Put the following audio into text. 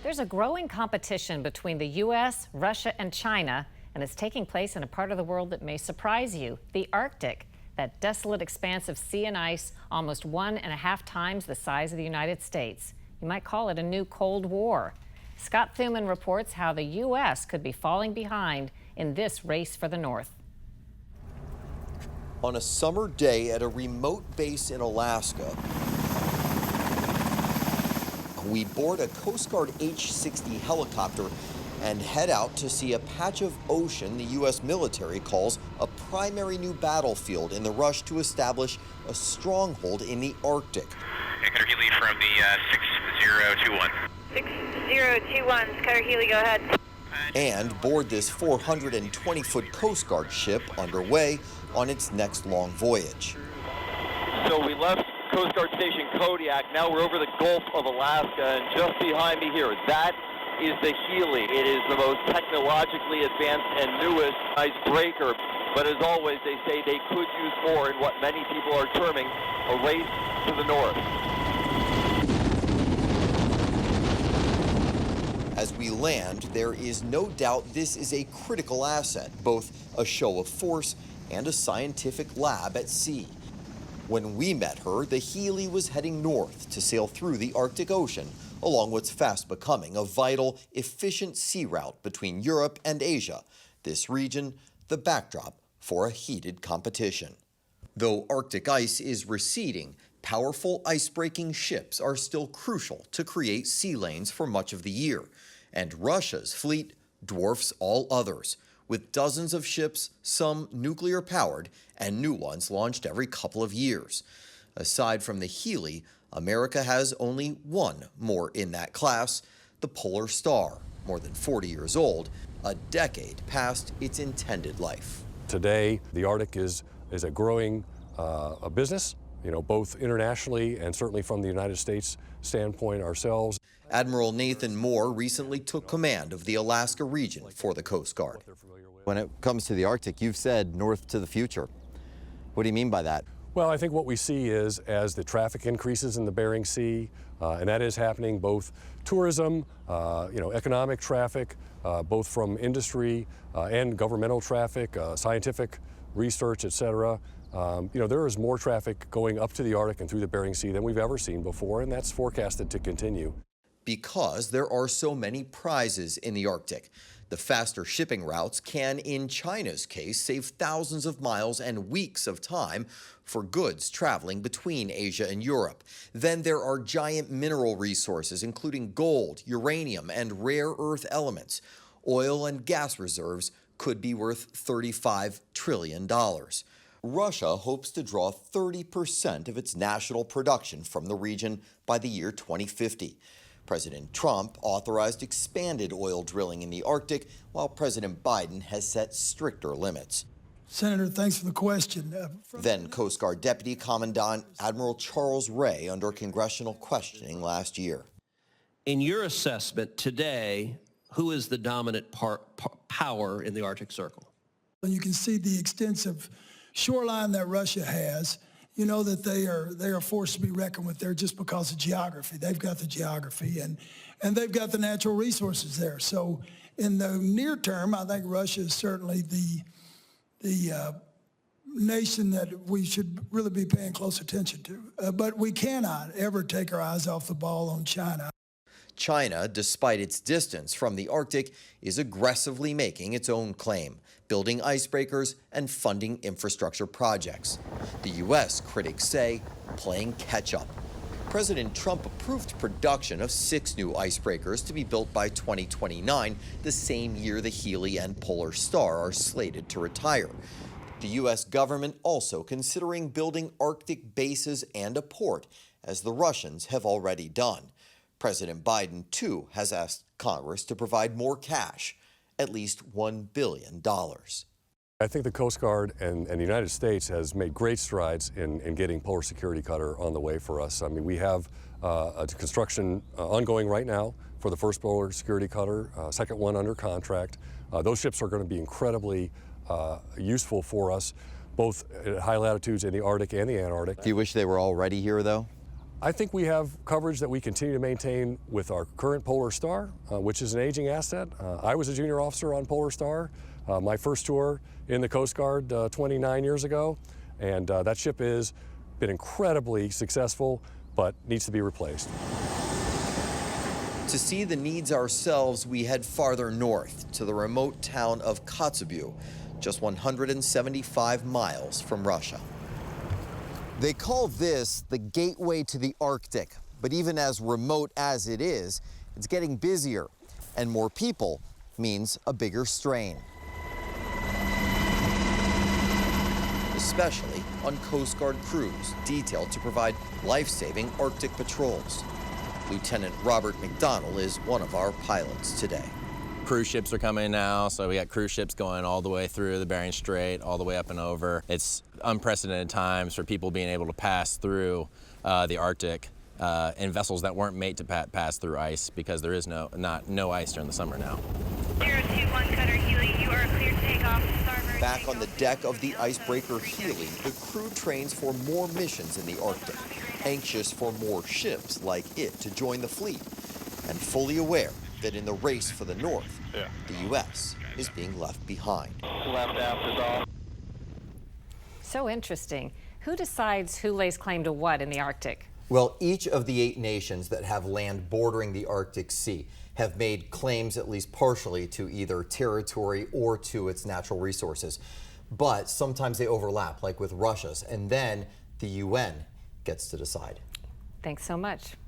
There's a growing competition between the U.S., Russia, and China, and it's taking place in a part of the world that may surprise you, the Arctic. That desolate expanse of sea and ice, almost 1.5 times the size of the United States. You might call it a new Cold War. Scott Thuman reports how the U.S. could be falling behind in this race for the North. On a summer day at a remote base in Alaska, we board a Coast Guard H-60 helicopter and head out to see a patch of ocean the U.S. military calls a primary new battlefield in the rush to establish a stronghold in the Arctic. Cutter Healy from the 6021. 6021, Cutter Healy, go ahead. And board this 420-foot Coast Guard ship underway on its next long voyage. So we left Coast Guard Station Kodiak. Now we're over the Gulf of Alaska, and just behind me here, that is the Healy. It is the most technologically advanced and newest icebreaker. But as always, they say they could use more in what many people are terming a race to the north. As we land, there is no doubt this is a critical asset, both a show of force and a scientific lab at sea. When we met her, the Healy was heading north to sail through the Arctic Ocean along what's fast becoming a vital, efficient sea route between Europe and Asia, this region the backdrop for a heated competition. Though Arctic ice is receding, powerful ice-breaking ships are still crucial to create sea lanes for much of the year, and Russia's fleet dwarfs all others, with dozens of ships, some nuclear-powered, and new ones launched every couple of years. Aside from the Healy, America has only one more in that class, the Polar Star, more than 40 years old, a decade past its intended life. Today, the Arctic is a growing a business, both internationally and certainly from the United States standpoint ourselves. Admiral Nathan Moore recently took command of the Alaska region for the Coast Guard. When it comes to the Arctic, you've said north to the future. What do you mean by that? Well, I think what we see is as the traffic increases in the Bering Sea, and that is happening both tourism, economic traffic, both from industry and governmental traffic, scientific research, et cetera. There is more traffic going up to the Arctic and through the Bering Sea than we've ever seen before, and that's forecasted to continue. Because there are so many prizes in the Arctic. The faster shipping routes can, in China's case, save thousands of miles and weeks of time for goods traveling between Asia and Europe. Then there are giant mineral resources, including gold, uranium, and rare earth elements. Oil and gas reserves could be worth $35 trillion. Russia hopes to draw 30% of its national production from the region by the year 2050. President Trump authorized expanded oil drilling in the Arctic, while President Biden has set stricter limits. Senator, thanks for the question. Then Coast Guard Deputy Commandant Admiral Charles Ray under congressional questioning last year. In your assessment today, who is the dominant power in the Arctic Circle? And you can see the extensive shoreline that Russia has. You know that they are a force to be reckoned with there just because of geography. They've got the geography and they've got the natural resources there. So in the near term, I think Russia is certainly the nation that we should really be paying close attention to. But we cannot ever take our eyes off the ball on China. China, despite its distance from the Arctic, is aggressively making its own claim, building icebreakers and funding infrastructure projects. The U.S., critics say, playing catch-up. President Trump approved production of 6 new icebreakers to be built by 2029, the same year the Healy and Polar Star are slated to retire. The U.S. government also considering building Arctic bases and a port, as the Russians have already done. President Biden, too, has asked Congress to provide more cash, at least $1 billion. I think the Coast Guard and the United States has made great strides in getting Polar Security Cutter on the way for us. I mean, we have a construction ongoing right now for the first Polar Security Cutter, second one under contract. Those ships are going to be incredibly useful for us, both at high latitudes in the Arctic and the Antarctic. Do you wish they were already here, though? I think we have coverage that we continue to maintain with our current Polar Star, which is an aging asset. I was a junior officer on Polar Star, my first tour in the Coast Guard 29 years ago, and that ship has been incredibly successful, but needs to be replaced. To see the needs ourselves, we head farther north to the remote town of Kotzebue, just 175 miles from Russia. They call this the gateway to the Arctic, but even as remote as it is, it's getting busier, and more people means a bigger strain. Especially on Coast Guard crews detailed to provide life-saving Arctic patrols. Lieutenant Robert McDonnell is one of our pilots today. Cruise ships are coming now, so we got cruise ships going all the way through the Bering Strait, all the way up and over. It's unprecedented times for people being able to pass through the Arctic in vessels that weren't made to pass through ice, because there is no ice during the summer now. 021 Cutter Healy, you are cleared to take off. Starboard. Back on the deck of the icebreaker Healy, the crew trains for more missions in the Arctic, anxious for more ships like it to join the fleet, and fully aware that in the race for the North, the U.S. is being left behind. Left aft is off. So interesting. Who decides who lays claim to what in the Arctic? Well, each of the 8 nations that have land bordering the Arctic Sea have made claims, at least partially, to either territory or to its natural resources. But sometimes they overlap, like with Russia's, and then the UN gets to decide. Thanks so much.